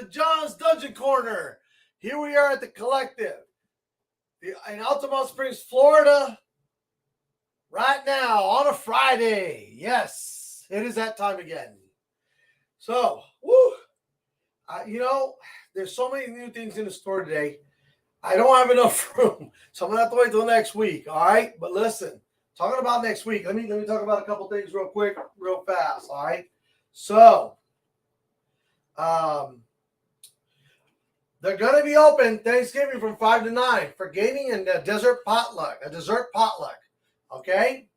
the John's Dungeon Corner. Here we are at the Collective in Altamont Springs, Florida, right now on a Friday. Yes, it is that time again. So, there's so many new things in the store today. I don't have enough room, so I'm gonna have to wait till next week. All right, but listen, talking about next week. Let me talk about a couple things real quick, real fast. All right, so they're gonna be open Thanksgiving from 5 to 9 for gaming and a dessert potluck. Okay,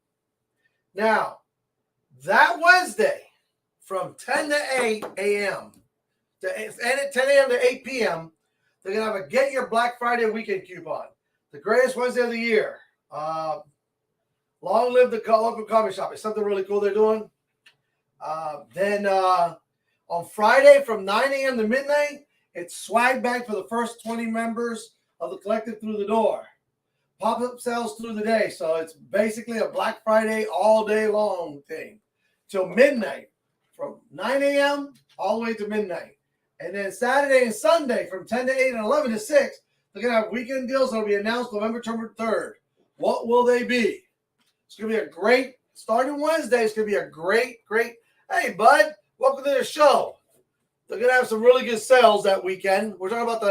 now that Wednesday from 10 to 8 a.m. and at 10 a.m. to 8 p.m. They're going to have a Get Your Black Friday weekend coupon. The greatest Wednesday of the year. Long live the local coffee shop. It's something really cool they're doing. Then on Friday from 9 a.m. to midnight, it's swag bag for the first 20 members of the Collective through the door. Pop-up sales through the day. So it's basically a Black Friday all day long thing. Till midnight. From 9 a.m. all the way to midnight. And then Saturday and Sunday from 10 to 8 and 11 to 6, they're going to have weekend deals that will be announced November 3rd. What will they be? It's going to be a great, starting Wednesday, it's going to be a great, hey, bud, welcome to the show. They're going to have some really good sales that weekend. We're talking about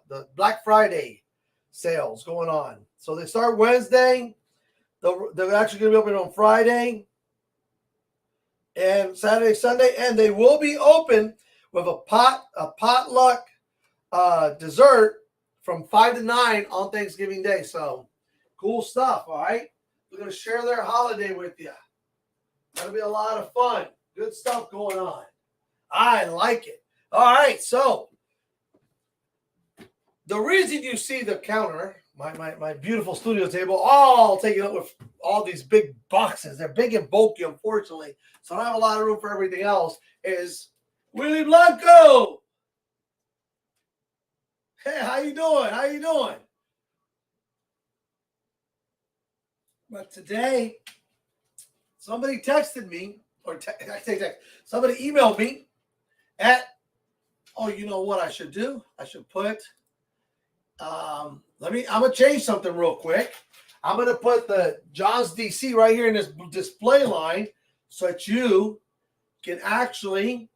the Black Friday sales going on. So they start Wednesday. They're actually going to be open on Friday and Saturday, Sunday, and they will be open with a potluck dessert from 5 to 9 on Thanksgiving Day. So cool stuff, all right? We're going to share their holiday with you. That'll be a lot of fun. Good stuff going on. I like it. All right, so the reason you see the counter, my beautiful studio table, all taken up with all these big boxes. They're big and bulky, unfortunately. So I don't have a lot of room for everything else, is Willie Blanco. Hey, how you doing? But today, somebody texted me, somebody emailed me you know what I should do? I should put, I'm going to change something real quick. I'm going to put the John's DC right here in this display line so that you can actually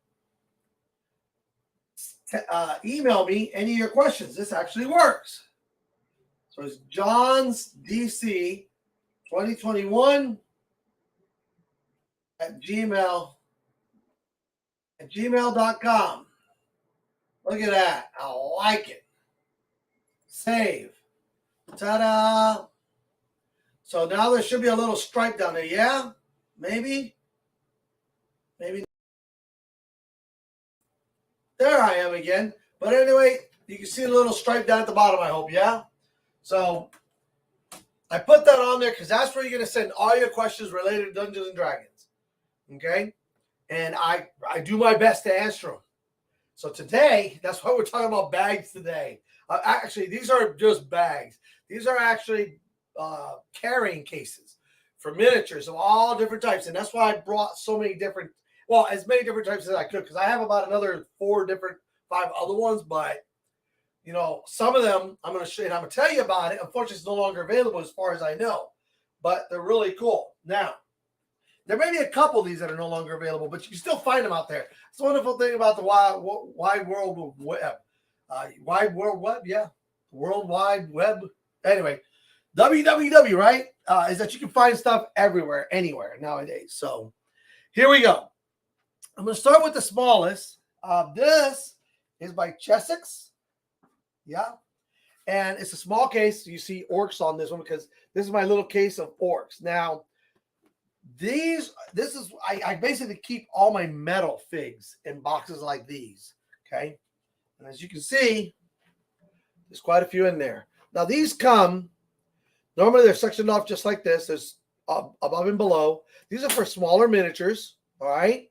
email me any of your questions. This actually works. So it's John's DC 2021 at gmail.com. Look at that. I like it. Save. Ta-da. So now there should be a little stripe down there. Yeah? Maybe. There I am again. But anyway, you can see a little stripe down at the bottom, I hope, yeah? So I put that on there because that's where you're going to send all your questions related to Dungeons and Dragons. Okay? And I do my best to answer them. So today, that's why we're talking about bags today. Actually, these are just bags. These are actually carrying cases for miniatures of all different types. And that's why I brought so many different, as many different types as I could, because I have about another 5 other ones. But, some of them I'm going to show you and I'm going to tell you about it. Unfortunately, it's no longer available as far as I know. But they're really cool. Now, there may be a couple of these that are no longer available, but you can still find them out there. It's the wonderful thing about the wide world web. Wide World Web, yeah. World Wide Web. Anyway, www, right? Is that you can find stuff everywhere, anywhere nowadays. So here we go. I'm going to start with the smallest. This is by Chessex. Yeah. And it's a small case. You see orcs on this one because this is my little case of orcs. Now, I basically keep all my metal figs in boxes like these. Okay. And as you can see, there's quite a few in there. Now, these come, normally they're sectioned off just like this. There's above and below. These are for smaller miniatures, all right?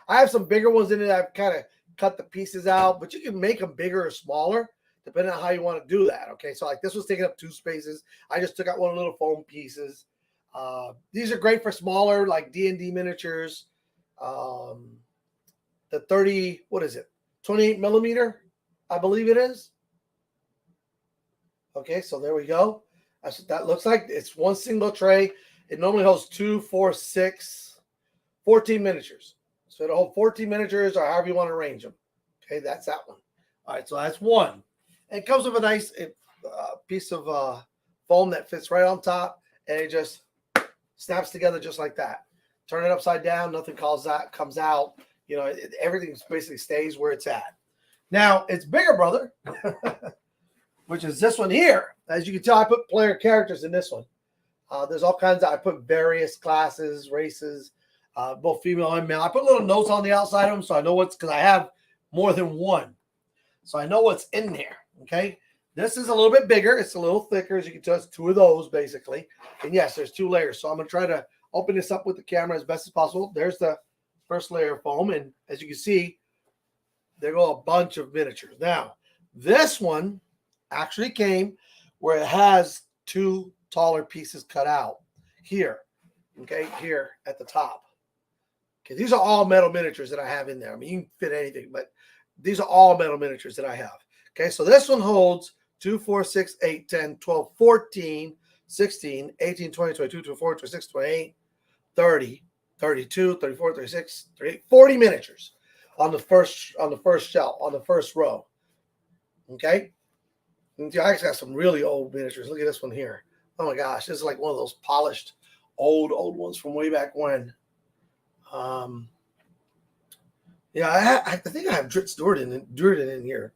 I have some bigger ones in it. I've kind of cut the pieces out, but you can make them bigger or smaller depending on how you want to do that, okay? So, like, this was taking up 2 spaces. I just took out one of the little foam pieces. These are great for smaller, like D&D miniatures. The 28 millimeter. I believe it is. Okay, so there we go. That's what that looks like. It's one single tray. It normally holds 2, 4, 6, 14 miniatures. So it'll hold 14 miniatures or however you want to arrange them. Okay, that's that one. All right, so that's one. And it comes with a nice piece of foam that fits right on top, and it just snaps together just like that. Turn it upside down, nothing comes out. You know, everything basically stays where it's at. Now, it's bigger, brother, which is this one here. As you can tell, I put player characters in this one. There's all kinds of, I put various classes, races, both female and male. I put little notes on the outside of them so I know what's, because I have more than one. So I know what's in there, okay? This is a little bit bigger. It's a little thicker. As you can tell, it's 2 of those, basically. And yes, there's 2 layers. So I'm going to try to open this up with the camera as best as possible. There's the first layer of foam. And as you can see, there go a bunch of miniatures. Now, this one actually came where it has 2 taller pieces cut out here, okay, here at the top. Okay, these are all metal miniatures that I have in there. I mean, you can fit anything, but these are all metal miniatures that I have. Okay, so this one holds 2, 4, 6, 8, 10, 12, 14, 16, 18, 20, 22, 24, 26, 28, 30, 32, 34, 36, 38, 40 miniatures on the first shelf, on the first row. Okay? And I actually got some really old miniatures. Look at this one here. Oh my gosh, this is like one of those polished old ones from way back when. Yeah, I think I have Dritz Durden in here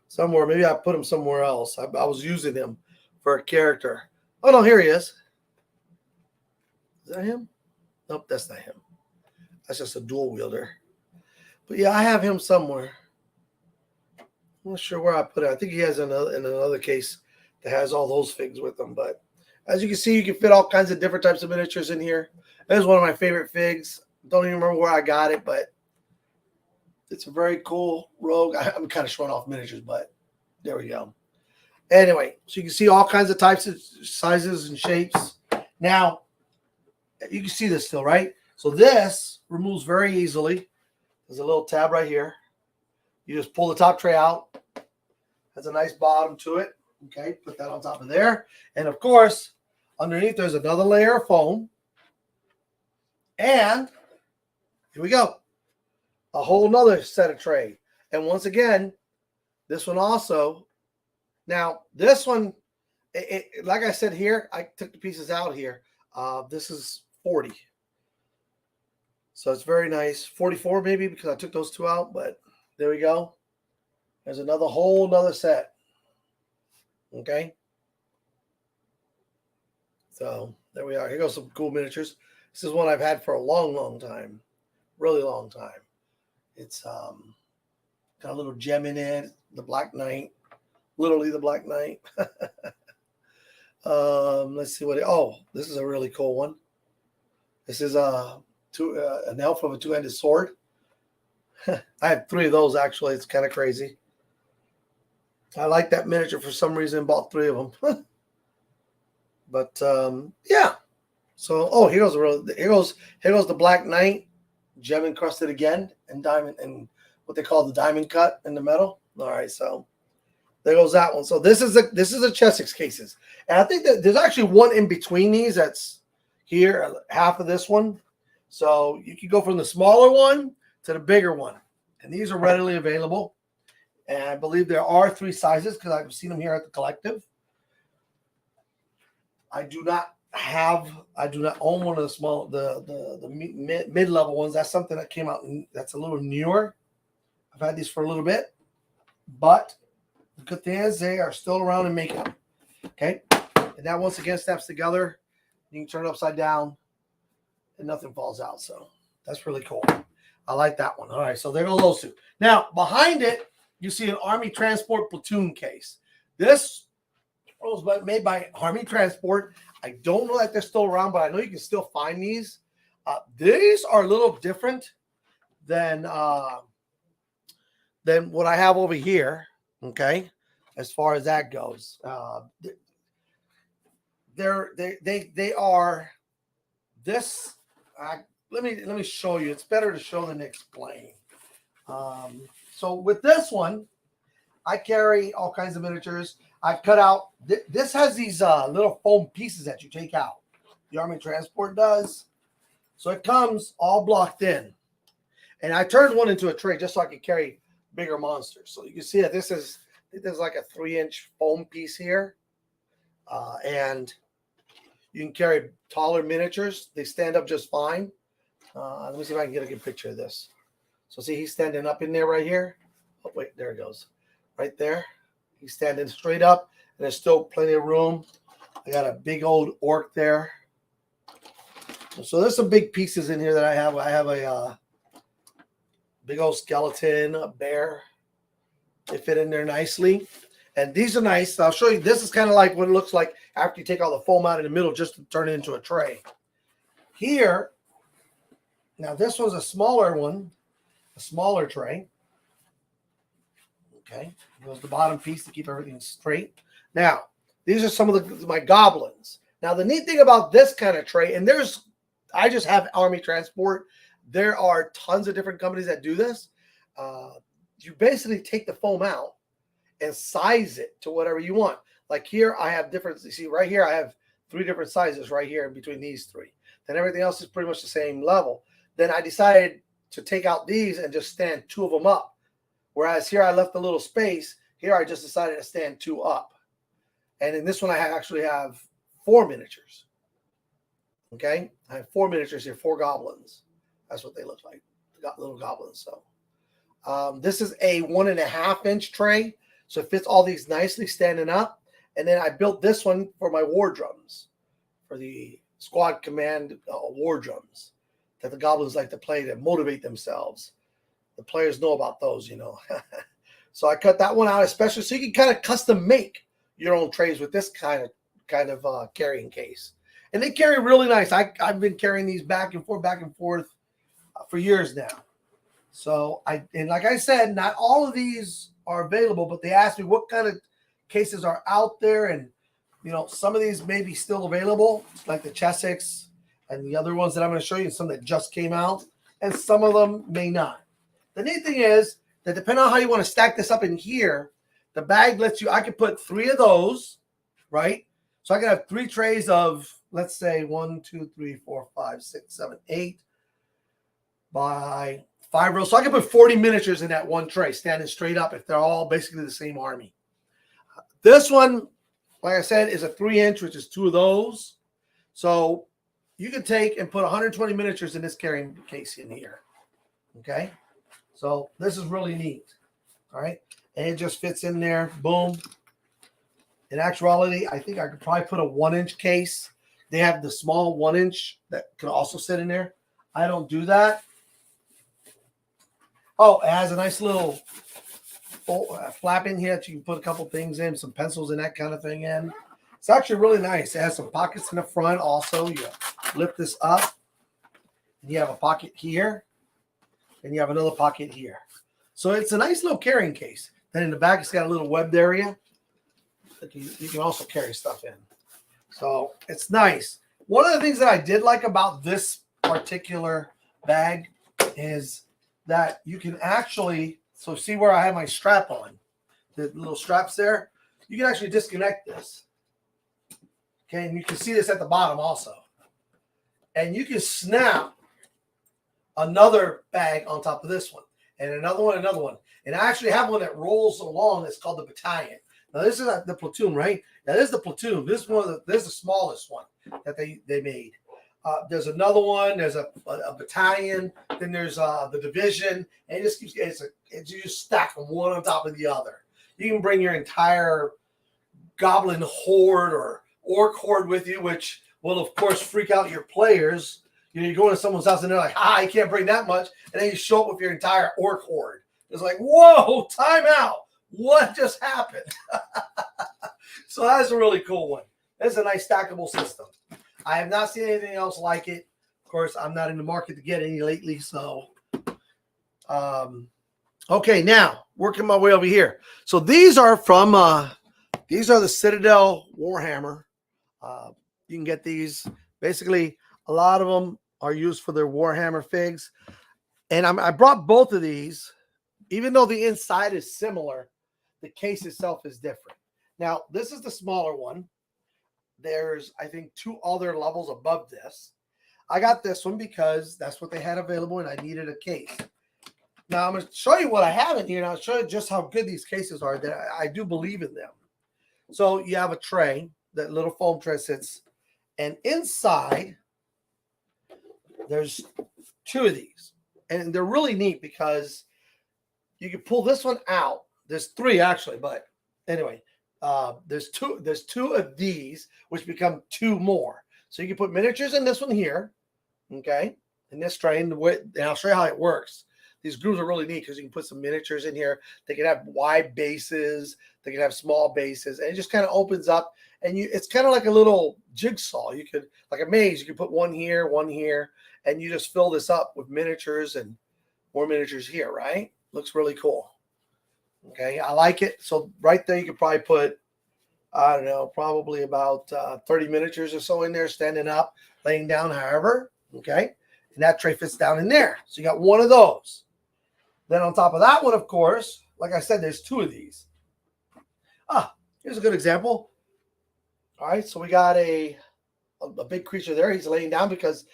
somewhere. Maybe I put him somewhere else. I was using him for a character. Oh no, here he is. Is that him? Nope, that's not him. That's just a dual wielder. But yeah, I have him somewhere. I'm not sure where I put it. I think he has in another case that has all those figs with them. But as you can see, you can fit all kinds of different types of miniatures in here. This is one of my favorite figs. Don't even remember where I got it, but it's a very cool Rogue. I'm kind of showing off miniatures, but there we go. Anyway, so you can see all kinds of types of sizes and shapes. Now, you can see this still, right? So this removes very easily. There's a little tab right here. You just pull the top tray out. Has a nice bottom to it. Okay, put that on top of there. And of course, underneath there's another layer of foam. And here we go. A whole nother set of tray. And once again, this one also. Now, this one, like I said here, I took the pieces out here. This is 40. So it's very nice. 44 maybe because I took those 2 out, but there we go. There's another whole nother set. Okay. So there we are. Here goes some cool miniatures. This is one I've had for a long time. Really long time. It's got a little gem in it. The Black Knight. Literally the Black Knight. Let's see what this is a really cool one. This is an elf of a 2-handed sword. I have 3 of those actually. It's kind of crazy. I like that miniature for some reason. Bought 3 of them. But yeah. So here goes the Black Knight, gem encrusted again, and diamond, and what they call the diamond cut in the metal. All right, so there goes that one. So this is a Chessex cases, and I think that there's actually one in between these that's here, half of this one. So you can go from the smaller one to the bigger one, and these are readily available. And I believe there are 3 sizes because I've seen them here at the collective. I do not own one of the small, the mid-level ones. That's something that came out. That's a little newer. I've had these for a little bit, but the good thing is they are still around and making them. Okay, and that once again snaps together. You can turn it upside down, and nothing falls out. So that's really cool. I like that one. All right, so there go those 2. Now behind it, you see an Army Transport platoon case. This was made by Army Transport. I don't know that they're still around, but I know you can still find these. These are a little different than what I have over here. Okay, as far as that goes, they are this. Let me show you. It's better to show than explain. So with this one, I carry all kinds of miniatures. I've cut out. This has these little foam pieces that you take out. The Army Transport does. So it comes all blocked in. And I turned one into a tray just so I could carry bigger monsters. So you can see that this is like a 3-inch foam piece here. And you can carry taller miniatures. They stand up just fine. Let me see if I can get a good picture of this. So see, he's standing up in there right here. Oh, wait, there it goes. Right there. He's standing straight up, and there's still plenty of room. I got a big old orc there. So there's some big pieces in here that I have. I have a big old skeleton, a bear. They fit in there nicely. And these are nice. I'll show you. This is kind of like what it looks like after you take all the foam out in the middle just to turn it into a tray. Here, now this was a smaller one, a smaller tray. Okay, goes the bottom piece to keep everything straight. Now, these are some of my goblins. Now, the neat thing about this kind of tray, and I just have Army Transport. There are tons of different companies that do this. You basically take the foam out and size it to whatever you want. Like here, I have different, you see right here, I have 3 different sizes right here in between these 3. Then everything else is pretty much the same level. Then I decided to take out these and just stand 2 of them up. Whereas here I left a little space. Here I just decided to stand 2 up. And in this one, I actually have 4 miniatures. Okay? I have 4 miniatures here, 4 goblins. That's what they look like. Got little goblins. So this is a 1.5-inch tray. So it fits all these nicely standing up. And then I built this one for my war drums, for the squad command war drums that the goblins like to play to motivate themselves. The players know about those, you know. So I cut that one out especially so you can kind of custom make your own trays with this kind of carrying case. And they carry really nice. I've been carrying these back and forth for years now. So and like I said, not all of these are available, but they asked me what kind of cases are out there, and you know, some of these may be still available, like the Chessex and the other ones that I'm going to show you, some that just came out, and some of them may not. The neat thing is that depending on how you want to stack this up in here, the bag lets you, I could put 3 of those, right? So I can have 3 trays of, let's say 1, 2, 3, 4, 5, 6, 7, 8 by 5 rows. So I can put 40 miniatures in that one tray, standing straight up if they're all basically the same army. This one, like I said, is a 3-inch, which is 2 of those. So you can take and put 120 miniatures in this carrying case in here. Okay? So this is really neat. All right? And it just fits in there. Boom. In actuality, I think I could probably put a 1-inch case. They have the small 1-inch that can also sit in there. I don't do that. Oh, it has a nice little flap in here that you can put a couple things in, some pencils and that kind of thing in. It's actually really nice. It has some pockets in the front also. You lift this up, and you have a pocket here, and you have another pocket here. So it's a nice little carrying case. Then in the back, it's got a little webbed area that you can also carry stuff in. So it's nice. One of the things that I did like about this particular bag is that you can actually, so see where I have my strap on, the little straps there, you can actually disconnect this. Okay, and you can see this at the bottom also. And you can snap another bag on top of this one, and another one, And I actually have one that rolls along. It's called the battalion. Now this is the platoon, right? Now this is the platoon. This is the smallest one that they made. There's another one. There's a battalion. Then there's the division, and it just keeps. You just stack them one on top of the other. You can bring your entire goblin horde or orc horde with you, which will of course freak out your players. You know, you go into someone's house and they're like, "Ah, you can't bring that much," and then you show up with your entire orc horde. It's like, "Whoa, time out! What just happened?" So that's a really cool one. That's a nice stackable system. I have not seen anything else like it. Of course, I'm not in the market to get any lately. So, okay, now working my way over here. So these are from these are the Citadel Warhammer. You can get these. Basically, a lot of them are used for their Warhammer figs. And I brought both of these, even though the inside is similar. the case itself is different. Now, this is the smaller one. There's, I think, 2 other levels above this. I got this one because that's what they had available and I needed a case. Now, I'm going to show you what I have in here, and I'll show you just how good these cases are. That I do believe in them. So you have a tray, that little foam tray sits, and inside there's 2 of these. And they're really neat because you can pull this one out. There's 3 actually, but anyway, there's two of these, which become 2 more. So you can put miniatures in this one here, okay, in this tray, and I'll show you how it works. These grooves are really neat because you can put some miniatures in here. They can have wide bases, they can have small bases, and it just kind of opens up. And it's kind of like a little jigsaw. You could, like a maze, you could put one here, and you just fill this up with miniatures and more miniatures here, right? Looks really cool. Okay, I like it. So right there, you could probably put, I don't know, probably about 30 miniatures or so in there, standing up, laying down, however. Okay, and that tray fits down in there. So you got 1 of those. Then on top of that one, of course, like I said, there's 2 of these. Here's a good example. All right, so we got a big creature there. He's laying down because,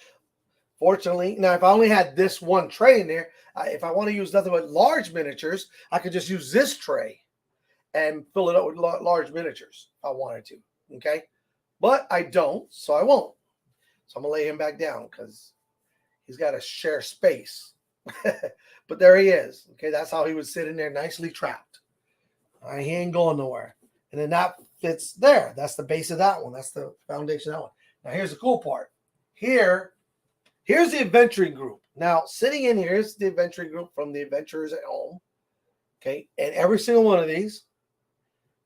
fortunately, now if I only had this one tray in there, if I want to use nothing but large miniatures, I could just use this tray and fill it up with large miniatures if I wanted to, okay? But I don't, so I won't. So I'm going to lay him back down because he's got to share space. But there he is. Okay, that's how he would sit in there, nicely trapped. All right, he ain't going nowhere. And then that fits there. That's the base of that one. That's the foundation of that one. Now, here's the cool part. Here's the adventuring group. Now, sitting in here is the adventuring group from the Adventurers at Home. Okay, and every single one of these,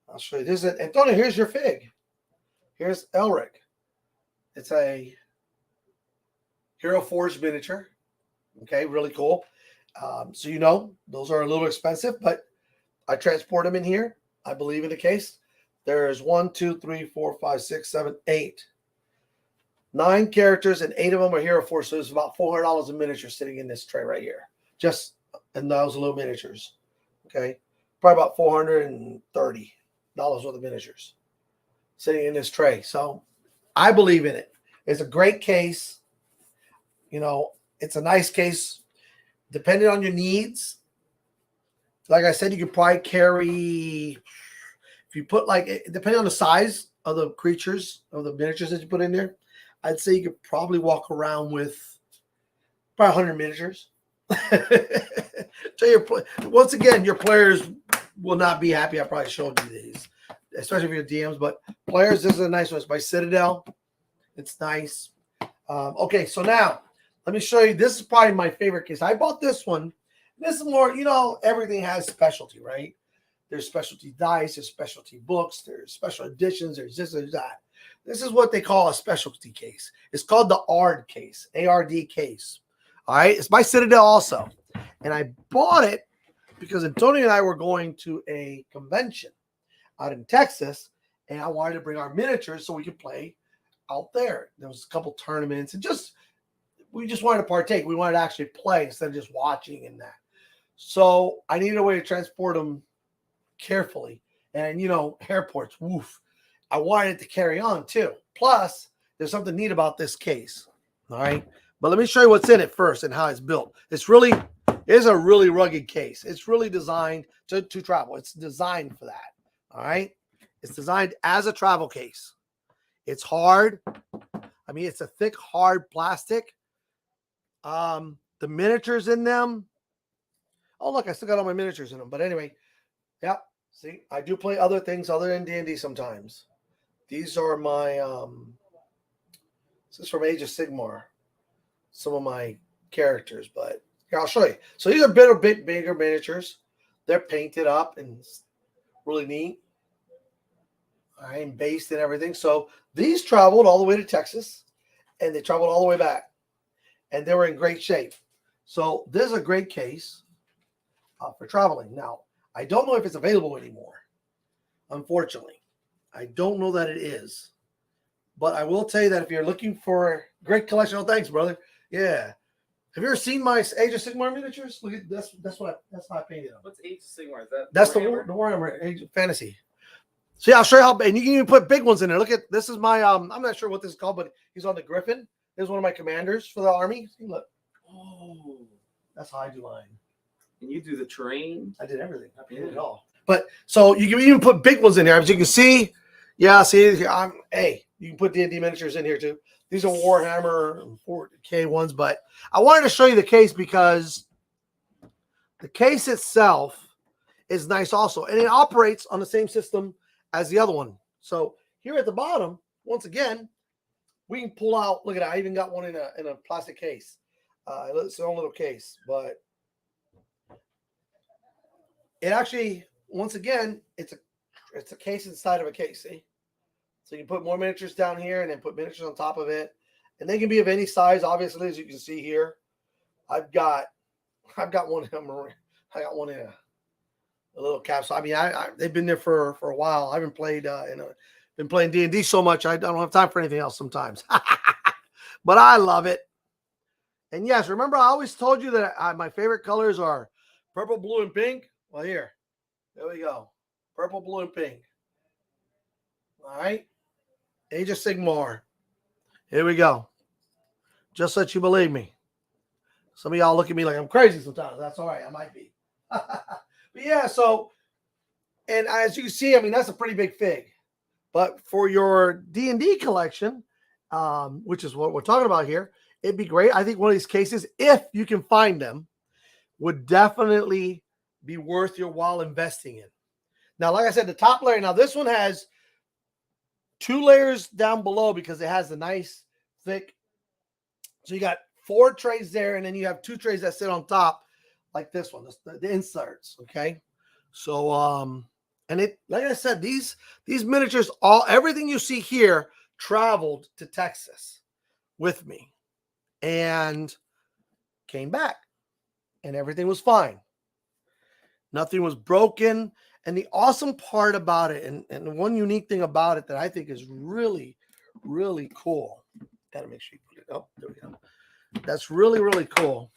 I'll show you. This is Antonio, here's your fig. Here's Elric. It's a Hero Forge miniature. Okay, really cool. So you know, those are a little expensive, but I transport them in here. I believe in the case. There's 1, 2, 3, 4, 5, 6, 7, 8. 9 characters, and 8 of them are Hero Forge. So there's about $400 in miniatures sitting in this tray right here. Just in those little miniatures. Okay. Probably about $430 worth of miniatures sitting in this tray. So I believe in it. It's a great case. You know, it's a nice case. Depending on your needs, like I said, you could probably carry, if you put depending on the size of the creatures, of the miniatures that you put in there, I'd say you could probably walk around with probably 100 miniatures. So once again, your players will not be happy I probably showed you these, especially if you're DMs. But players, this is a nice one. It's by Citadel. It's nice. Okay, so now let me show you. This is probably my favorite case. I bought this one. This is more, you know, everything has specialty, right? There's specialty dice, there's specialty books, there's special editions, there's this, there's that. This is what they call a specialty case. It's called the ARD case, ARD case. All right, it's by Citadel also. And I bought it because Antonio and I were going to a convention out in Texas, and I wanted to bring our miniatures so we could play out there. There was a couple tournaments, and we just wanted to partake. We wanted to actually play instead of just watching and that. So I needed a way to transport them carefully. And, you know, airports, woof. I wanted it to carry on too. Plus, there's something neat about this case. All right. But let me show you what's in it first and how it's built. It's a really rugged case. It's really designed to travel. It's designed for that. All right. It's designed as a travel case. It's hard. I mean, it's a thick, hard plastic. The miniatures in them. Oh, look, I still got all my miniatures in them. But anyway, yeah. See, I do play other things other than D&D sometimes. These are my, this is from Age of Sigmar. Some of my characters, but here, I'll show you. So these are a bit bigger miniatures. They're painted up and really neat. I'm based and everything. So these traveled all the way to Texas, and they traveled all the way back, and they were in great shape. So this is a great case for traveling. Now, I don't know if it's available anymore. Unfortunately, I don't know that it is, but I will tell you that if you're looking for a great collection, oh, thanks, brother. Yeah. Have you ever seen my Age of Sigmar miniatures? Look at that's how I painted them. What's Age of Sigmar? Is that That's Warhammer? the Warhammer Age of Fantasy. So yeah, I'll show you how. And you can even put big ones in there. Look at this is my I'm not sure what this is called, but he's on the Griffin. This is one of my commanders for the army. See, look. Oh, That's how I do mine. and you do the terrain. I did everything. I painted it all. But so you can even put big ones in there. As you can see, yeah, see, you can put D&D miniatures in here too. These are Warhammer 4K ones, but I wanted to show you the case because the case itself is nice also, and it operates on the same system as the other one. So here at the bottom, once again, we can pull out. Look at that. I even got one in a plastic case. It's their own little case, but it actually, once again, it's a case inside of a case. See, so you can put more miniatures down here, and then put miniatures on top of it, and they can be of any size. Obviously, as you can see here, I've got one. I got one in a little capsule. I mean, they've been there for a while. I haven't played been playing D&D so much I don't have time for anything else sometimes. But I love it. And yes, remember I always told you that my favorite colors are purple, blue, and pink. Well, there we go. Purple, blue, and pink. All right. Age of Sigmar. Here we go. Just let you believe me. Some of y'all look at me like I'm crazy sometimes. That's all right. I might be. But yeah, so, and as you can see, I mean, that's a pretty big fig. But for your D&D collection, which is what we're talking about here, it'd be great. I think one of these cases, if you can find them, would definitely be worth your while investing in. Now, like I said, the top layer, now this one has 2 layers down below because it has the nice thick. So you got 4 trays there, and then you have 2 trays that sit on top like this one, the inserts, okay? So, and it, like I said, these miniatures, everything you see here traveled to Texas with me and came back, and everything was fine. Nothing was broken. And the awesome part about it, and the one unique thing about it that I think is really, really cool, gotta make sure you put it up. There we go. That's really, really cool.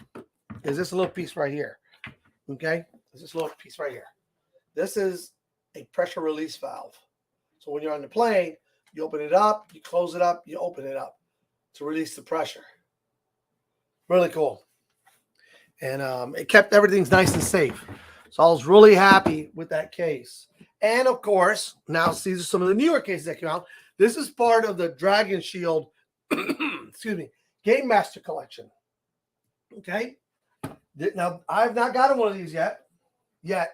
Is this little piece right here? Okay, this little piece right here. This is a pressure release valve. So when you're on the plane, you open it up, you close it up, you open it up to release the pressure. Really cool. And it kept everything's nice and safe. So I was really happy with that case. And of course, now see some of the newer cases that came out. This is part of the Dragon Shield, excuse me, Game Master collection. Okay. Now I've not gotten one of these yet. You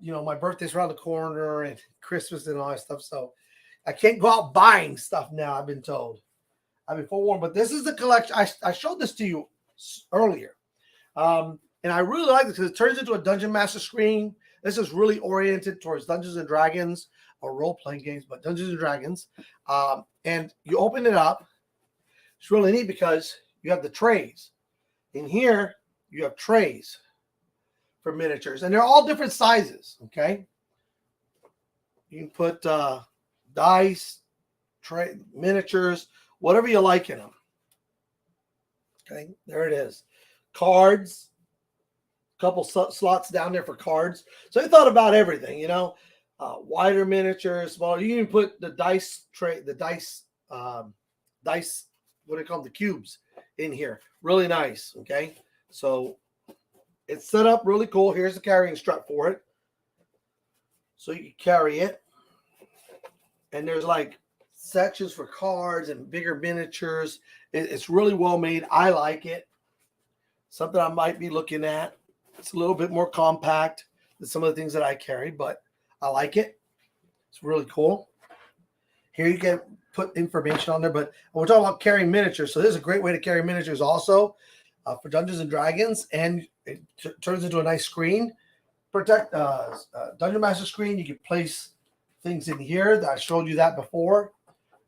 know, my birthday's around the corner and Christmas and all that stuff. So I can't go out buying stuff now, I've been told. I've been forewarned. But this is the collection. I showed this to you earlier. And I really like this because it turns into a Dungeon Master screen. This is really oriented towards Dungeons and Dragons or role-playing games, but Dungeons and Dragons. And you open it up. It's really neat because you have the trays. In here, you have trays for miniatures. And they're all different sizes, okay? You can put dice, miniatures, whatever you like in them. Okay, there it is. Cards. Couple slots down there for cards. So I thought about everything, you know, wider miniatures, smaller. You can put the dice tray, what do they call them? The cubes in here. Really nice. Okay. So it's set up really cool. Here's the carrying strap for it. So you can carry it. And there's like sections for cards and bigger miniatures. It's really well made. I like it. Something I might be looking at. It's a little bit more compact than some of the things that I carry, but I like it. It's really cool. Here you can put information on there, but we're talking about carrying miniatures. So this is a great way to carry miniatures also for Dungeons and Dragons, and it turns into a nice screen. Dungeon Master screen. You can place things in here. I showed you that before.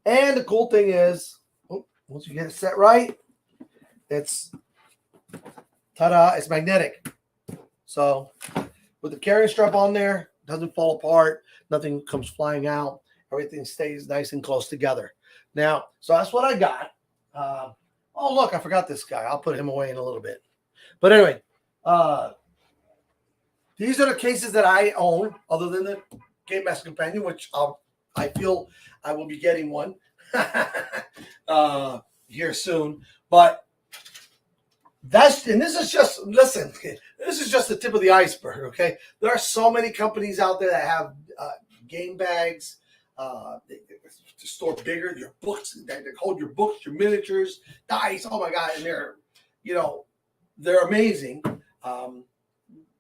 And the cool thing is, once you get it set right, it's ta-da! It's magnetic. So with the carrying strap on there, it doesn't fall apart. Nothing comes flying out. Everything stays nice and close together. Now, so that's what I got. Oh, look, I forgot this guy. I'll put him away in a little bit. But anyway, these are the cases that I own, other than the Game Master Companion, which I feel I will be getting one here soon. But this is just, listen, this is just the tip of the iceberg, okay? There are so many companies out there that have game bags, to store bigger, your books, that hold your books, your miniatures, dice, oh my God, and they're amazing.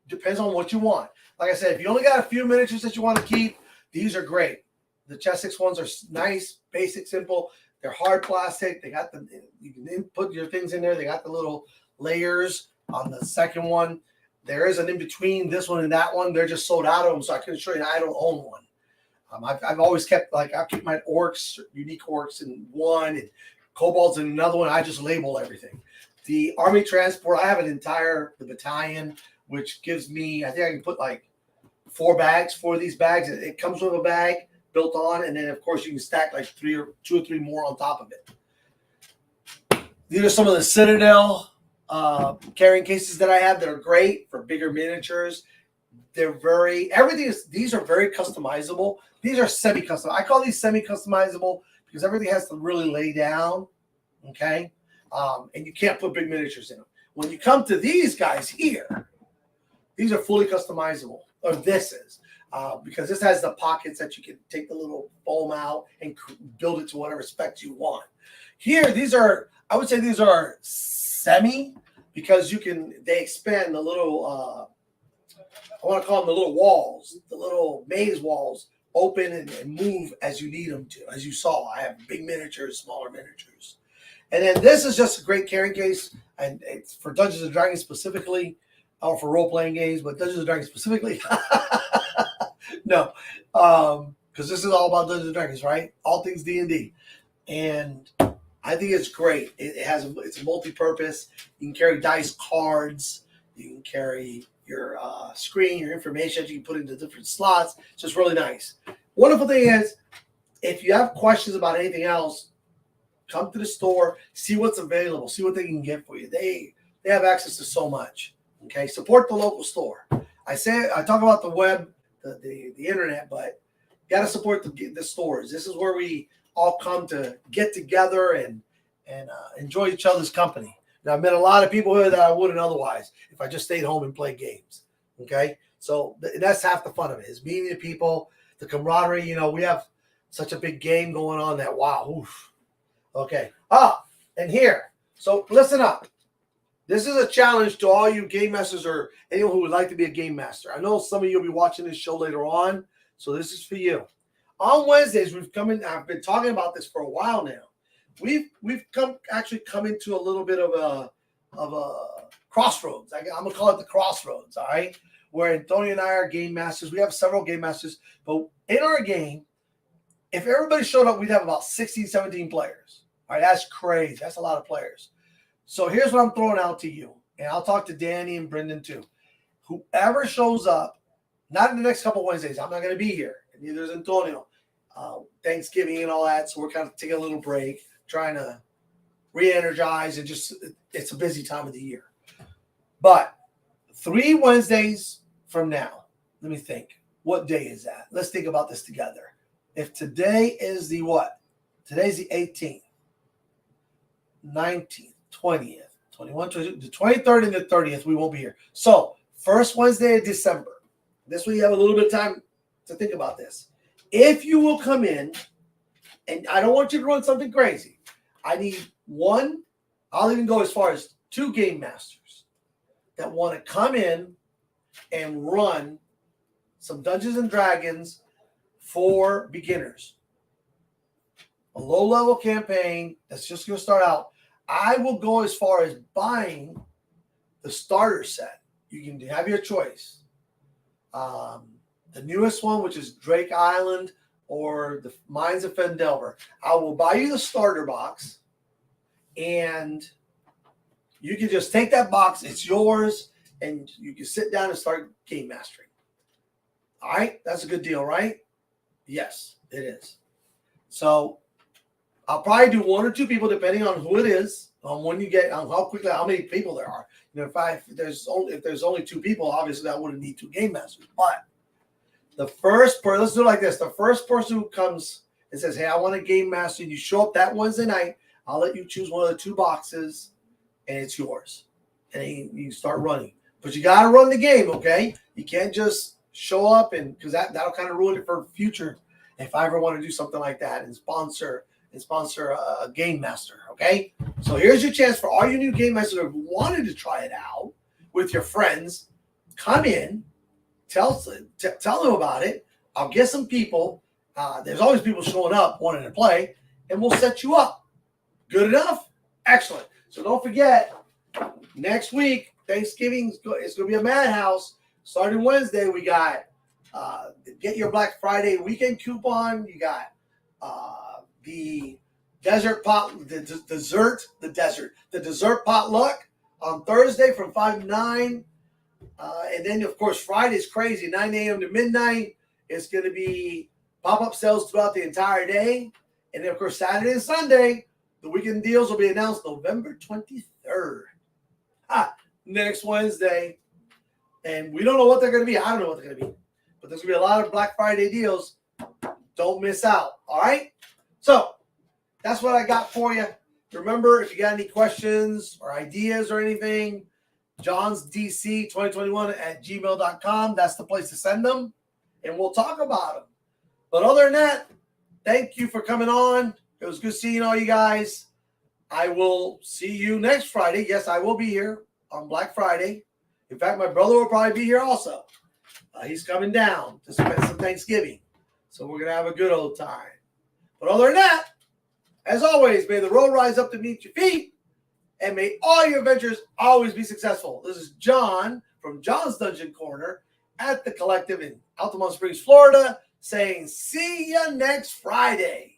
Depends on what you want. Like I said, if you only got a few miniatures that you want to keep, these are great. The Chessex ones are nice, basic, simple. They're hard plastic. They got you can put your things in there. They got the little layers on the second one. There is an in between this one and that one. They're just sold out of them, so I couldn't show you. I don't own one. I've always kept, like, I'll keep my orcs, unique orcs in one, and kobolds in another one. I just label everything. The army transport, I have the battalion, which gives me, I think I can put like 4 bags for these bags. It comes with a bag built on, and then of course you can stack like 2 or 3 more on top of it. These are some of the Citadel carrying cases that I have that are great for bigger miniatures. They're these are very customizable. These are semi-custom. I call these semi-customizable because everything has to really lay down, okay? And you can't put big miniatures in them. When you come to these guys here, these are fully customizable, or this is, because this has the pockets that you can take the little foam out and build it to whatever specs you want. Here, I would say these are semi, because they expand the little, I want to call them the little walls, the little maze walls, open and move as you need them to. As you saw, I have big miniatures, smaller miniatures. And then this is just a great carrying case, and it's for Dungeons and Dragons specifically, or for role-playing games, but Dungeons and Dragons specifically. No, because this is all about Dungeons and Dragons, right? All things D&D. And I think it's great. It's a multi-purpose. You can carry dice, cards. You can carry your screen, your information that you can put into different slots. It's just really nice. Wonderful thing is, if you have questions about anything else, come to the store, see what's available, see what they can get for you. They have access to so much. Okay, support the local store. I talk about the web, the internet, but you got to support the stores. This is where we all come to get together and enjoy each other's company. Now, I've met a lot of people here that I wouldn't otherwise if I just stayed home and played games. Okay, so that's half the fun of it, is meeting the people, the camaraderie. We have such a big game going on that, wow. Oof. Okay. And here. So listen up. This is a challenge to all you game masters or anyone who would like to be a game master. I know some of you will be watching this show later on, so this is for you. On Wednesdays, I've been talking about this for a while now. We've come into a little bit of a crossroads. I'm gonna call it the crossroads, all right? Where Antonio and I are game masters. We have several game masters, but in our game, if everybody showed up, we'd have about 16, 17 players. All right, that's crazy. That's a lot of players. So here's what I'm throwing out to you, and I'll talk to Danny and Brendan too. Whoever shows up, not in the next couple of Wednesdays, I'm not going to be here, and neither is Antonio. Thanksgiving and all that, so we're kind of taking a little break, trying to re-energize, and it's a busy time of the year. But 3 Wednesdays from now, let me think. What day is that? Let's think about this together. If today is the what? Today's the 18th, 19th, 20th, 21, 22, the 23rd and the 30th, we won't be here. So, first Wednesday of December. This way you have a little bit of time to think about this. If you will come in, and I don't want you to run something crazy. I need one, I'll even go as far as 2 game masters that want to come in and run some Dungeons and Dragons for beginners. A low-level campaign that's just going to start out. I will go as far as buying the starter set. You can have your choice. The newest one, which is Drake Island or the Mines of Fendelver. I will buy you the starter box, and you can just take that box. It's yours, and you can sit down and start game mastering. All right? That's a good deal, right? Yes, it is. So I'll probably do 1 or 2 people depending on who it is, on when you get, on how quickly, how many people there are. You know, if there's only 2 people, obviously I wouldn't need 2 game masters. But the first person, let's do it like this: the first person who comes and says, "Hey, I want a game master," and you show up that Wednesday night, I'll let you choose one of the 2 boxes, and it's yours. And then you start running. But you got to run the game, okay? You can't just show up, and because that'll kind of ruin it for future. If I ever want to do something like that and sponsor a game master, okay? So here's your chance for all you new game masters who wanted to try it out with your friends. Come in, tell them about it. I'll get some people. There's always people showing up wanting to play, and we'll set you up. Good enough? Excellent. So don't forget, next week, Thanksgiving, it's going to be a madhouse. Starting Wednesday, we got get your Black Friday weekend coupon. You got the dessert potluck on Thursday from 5 to 9. And then, of course, Friday's crazy, 9 a.m. to midnight. It's going to be pop-up sales throughout the entire day. And then, of course, Saturday and Sunday, the weekend deals will be announced November 23rd. Next Wednesday. And we don't know what they're going to be. I don't know what they're going to be. But there's going to be a lot of Black Friday deals. Don't miss out. All right? So that's what I got for you. Remember, if you got any questions or ideas or anything, johnsdc2021@gmail.com. That's the place to send them. And we'll talk about them. But other than that, thank you for coming on. It was good seeing all you guys. I will see you next Friday. Yes, I will be here on Black Friday. In fact, my brother will probably be here also. He's coming down to spend some Thanksgiving. So we're going to have a good old time. But other than that, as always, may the road rise up to meet your feet. And may all your adventures always be successful. This is John from John's Dungeon Corner at the Collective in Altamont Springs, Florida, saying see ya next Friday.